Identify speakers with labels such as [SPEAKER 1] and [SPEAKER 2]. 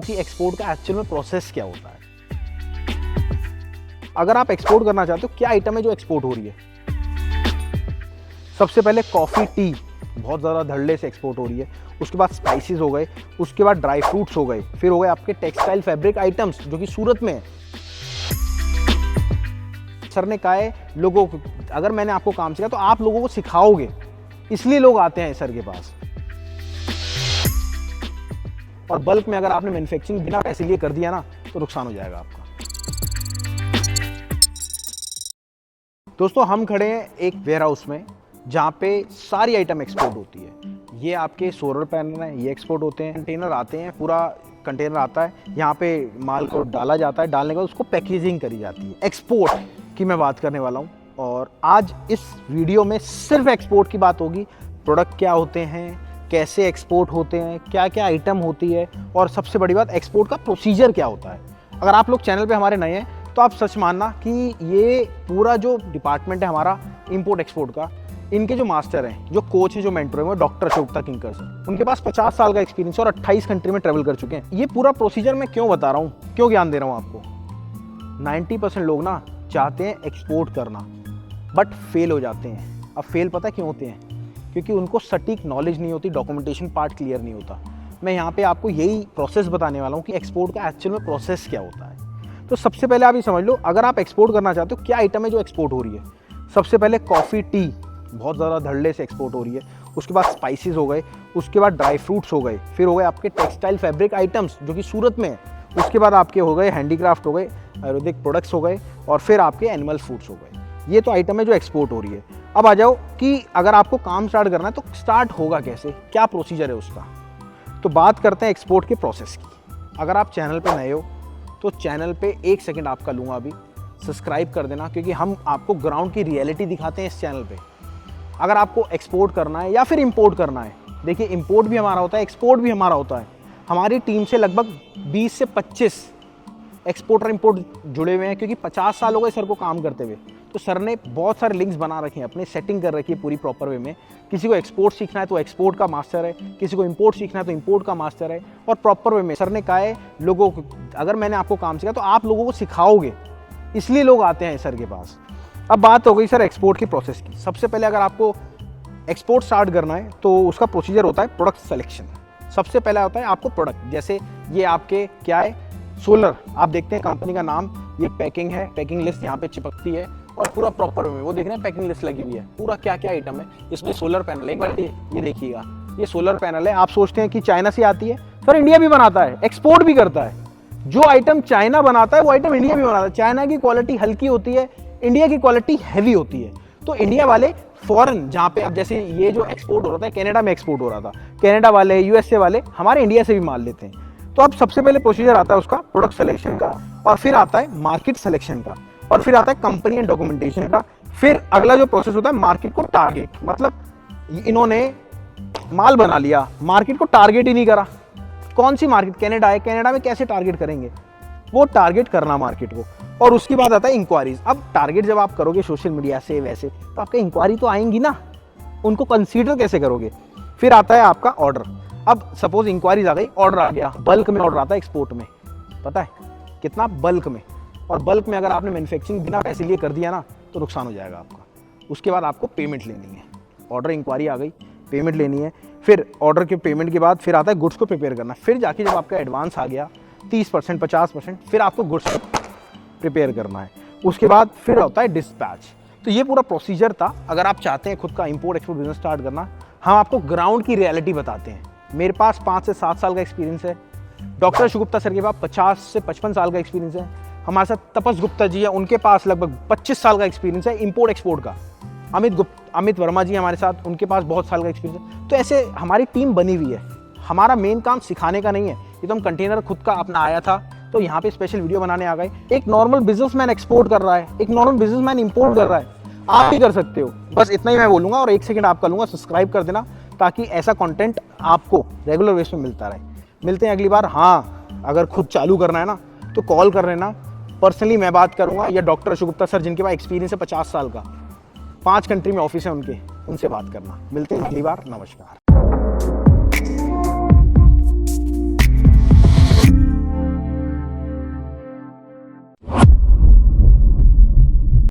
[SPEAKER 1] कि एक्सपोर्ट का एक्चुअल में प्रोसेस क्या होता है। अगर आप एक्सपोर्ट करना चाहते हो, क्या आइटम है जो एक्सपोर्ट हो रही है। सबसे पहले कॉफ़ी, टी बहुत ज़्यादा धड़ल्ले से एक्सपोर्ट हो रही है। उसके बाद स्पाइसेस हो गए, उसके बाद ड्राई फ्रूट्स हो गए, फिर हो गए आपके टेक्सटाइल फैब्रिक आइटम्स जो कि सूरत में है। सर ने कहा है लोगों को, अगर मैंने आपको काम सिखाया तो आप लोगों को सिखाओगे, इसलिए लोग आते हैं सर के पास। और बल्क में अगर आपने मैन्युफैक्चरिंग बिना पैसे लिए कर दिया ना तो नुकसान हो जाएगा आपका। दोस्तों हम खड़े हैं एक वेयर हाउस में जहाँ पे सारी आइटम एक्सपोर्ट होती है। ये आपके सोलर पैनल हैं, ये एक्सपोर्ट होते हैं। कंटेनर आते हैं, पूरा कंटेनर आता है, यहाँ पे माल को डाला जाता है, डालने के बाद उसको पैकेजिंग करी जाती है। एक्सपोर्ट की मैं बात करने वाला हूँ और आज इस वीडियो में सिर्फ एक्सपोर्ट की बात होगी। प्रोडक्ट क्या होते हैं, कैसे एक्सपोर्ट होते हैं, क्या क्या आइटम होती है और सबसे बड़ी बात एक्सपोर्ट का प्रोसीजर क्या होता है। अगर आप लोग चैनल पे हमारे नए हैं तो आप सच मानना कि ये पूरा जो डिपार्टमेंट है हमारा इंपोर्ट एक्सपोर्ट का, इनके जो मास्टर हैं, जो कोच हैं, जो मेंटर हैं, वो डॉक्टर अशोक किंकर सर। उनके पास 50 साल का एक्सपीरियंस है और 28 कंट्री में ट्रैवल कर चुके हैं। ये पूरा प्रोसीजर मैं क्यों बता रहा हूँ, क्यों ज्ञान दे रहा हूँ आपको। 90% लोग ना चाहते हैं एक्सपोर्ट करना बट फेल हो जाते हैं। अब फेल पता क्यों होते हैं? क्योंकि उनको सटीक नॉलेज नहीं होती, डॉक्यूमेंटेशन पार्ट क्लियर नहीं होता। मैं यहाँ पे आपको यही प्रोसेस बताने वाला हूँ कि एक्सपोर्ट का एक्चुअल में प्रोसेस क्या होता है। तो सबसे पहले आप ये समझ लो, अगर आप एक्सपोर्ट करना चाहते हो, क्या आइटम है जो एक्सपोर्ट हो रही है। सबसे पहले कॉफ़ी, टी बहुत ज़्यादा धड़ल्ले से एक्सपोर्ट हो रही है। उसके बाद स्पाइसेस हो गए, उसके बाद ड्राई फ्रूट्स हो गए, फिर हो गए आपके टेक्सटाइल फैब्रिक आइटम्स जो कि सूरत में है। उसके बाद आपके हो गए हैंडीक्राफ्ट हो गए, आयुर्वेदिक प्रोडक्ट्स हो गए और फिर आपके एनिमल फूड्स हो गए। ये तो आइटम है जो एक्सपोर्ट हो रही है। अब आ जाओ कि अगर आपको काम स्टार्ट करना है तो स्टार्ट होगा कैसे, क्या प्रोसीजर है उसका। तो बात करते हैं एक्सपोर्ट के प्रोसेस की। अगर आप चैनल पे नए हो तो चैनल पे 1 सेकंड आपका लूँगा अभी, सब्सक्राइब कर देना, क्योंकि हम आपको ग्राउंड की रियलिटी दिखाते हैं इस चैनल पे। अगर आपको एक्सपोर्ट करना है या फिर इंपोर्ट करना है, देखिए इंपोर्ट भी हमारा होता है, एक्सपोर्ट भी हमारा होता है। हमारी टीम से लगभग 20 से 25 एक्सपोर्टर इंपोर्ट जुड़े हुए हैं, क्योंकि 50 साल हो गए सर को काम करते हुए। तो सर ने बहुत सारे लिंक्स बना रखे हैं, अपनी सेटिंग कर रखी है पूरी प्रॉपर वे में। किसी को एक्सपोर्ट सीखना है तो एक्सपोर्ट का मास्टर है, किसी को इंपोर्ट सीखना है तो इंपोर्ट का मास्टर है। और प्रॉपर वे में सर ने कहा है लोगों को, अगर मैंने आपको काम सिखाया तो आप लोगों को सिखाओगे, इसलिए लोग आते हैं सर के पास। अब बात हो गई सर एक्सपोर्ट की प्रोसेस की। सबसे पहले अगर आपको एक्सपोर्ट स्टार्ट करना है तो उसका प्रोसीजर होता है प्रोडक्ट सिलेक्शन। सबसे पहला होता है आपको प्रोडक्ट, जैसे ये आपके क्या है, सोलर, आप देखते हैं कंपनी का नाम, ये पैकिंग है, पैकिंग लिस्ट यहाँ पे चिपकती है और पूरा प्रॉपर में वो देख रहे हैं पैकिंग लिस्ट लगी हुई है, पूरा क्या क्या आइटम है। इसमें सोलर पैनल है, एक बार ये देखिएगा, ये सोलर पैनल है। आप सोचते हैं कि चाइना से आती है, सर इंडिया भी बनाता है, एक्सपोर्ट भी करता है। जो आइटम चाइना बनाता है वो आइटम इंडिया भी बनाता है। चाइना की क्वालिटी हल्की होती है, इंडिया की क्वालिटी हैवी होती है। तो इंडिया वाले फॉरेन, जहाँ पे अब जैसे ये जो एक्सपोर्ट हो रहा था, कनाडा में एक्सपोर्ट हो रहा था, कनाडा वाले, यूएसए वाले हमारे इंडिया से भी माल लेते हैं। तो अब सबसे पहले प्रोसीजर आता है उसका प्रोडक्ट सिलेक्शन का, और फिर आता है मार्केट सिलेक्शन का, और फिर आता है कंपनी एंड डॉक्यूमेंटेशन का। फिर अगला जो प्रोसेस होता है मार्केट को टारगेट, मतलब इन्होंने माल बना लिया, मार्केट को टारगेट ही नहीं करा। कौन सी मार्केट, कनाडा है, कनाडा में कैसे टारगेट करेंगे, वो टारगेट करना मार्केट को। और उसके बाद आता है इंक्वायरीज। अब टारगेट जब आप करोगे सोशल मीडिया से वैसे, तो आपका इंक्वायरी तो आएंगी ना, उनको कंसीडर कैसे करोगे। फिर आता है आपका ऑर्डर। अब सपोज इंक्वायरीज आ गई, ऑर्डर आ गया, बल्क में ऑर्डर आता है एक्सपोर्ट में, पता है कितना, बल्क में। और बल्क में अगर आपने मैन्युफैक्चरिंग बिना पैसे लिए कर दिया ना तो नुकसान हो जाएगा आपका। उसके बाद आपको पेमेंट लेनी है। ऑर्डर इंक्वायरी आ गई, पेमेंट लेनी है। फिर ऑर्डर के पेमेंट के बाद फिर आता है गुड्स को प्रिपेयर करना। फिर जाके जब आपका एडवांस आ गया 30%, 50%, फिर आपको गुड्स को प्रिपेयर करना है। उसके बाद फिर होता है डिस्पैच। तो ये पूरा प्रोसीजर था। अगर आप चाहते हैं खुद का इंपोर्ट एक्सपोर्ट बिजनेस स्टार्ट करना, हम आपको ग्राउंड की रियलिटी बताते हैं। मेरे पास 5 से 7 साल का एक्सपीरियंस है। डॉक्टर अशोक गुप्ता सर के पास 50 से 55 साल का एक्सपीरियंस है। हमारे साथ तपस गुप्ता जी है, उनके पास लगभग 25 साल का एक्सपीरियंस है इंपोर्ट एक्सपोर्ट का। अमित वर्मा जी हमारे साथ, उनके पास बहुत साल का एक्सपीरियंस है। तो ऐसे हमारी टीम बनी हुई है। हमारा मेन काम सिखाने का नहीं है। ये तो हम कंटेनर खुद का अपना आया था तो यहाँ पे स्पेशल वीडियो बनाने आ गए। एक नॉर्मल बिजनेसमैन एक्सपोर्ट कर रहा है, एक नॉर्मल बिजनेसमैन इंपोर्ट कर रहा है, आप भी कर सकते हो। बस इतना ही मैं बोलूँगा और 1 सेकंड आपका लूँगा, सब्सक्राइब कर देना ताकि ऐसा कंटेंट आपको रेगुलर बेस में मिलता रहे। मिलते हैं अगली बार। हाँ, अगर खुद चालू करना है ना तो कॉल कर लेना, पर्सनली मैं बात करूँगा, या डॉक्टर अशोक गुप्ता सर जिनके पास एक्सपीरियंस है 50 साल का, 5 कंट्री में ऑफिस है उनके, उनसे बात करना। मिलते हैं अगली बार। नमस्कार।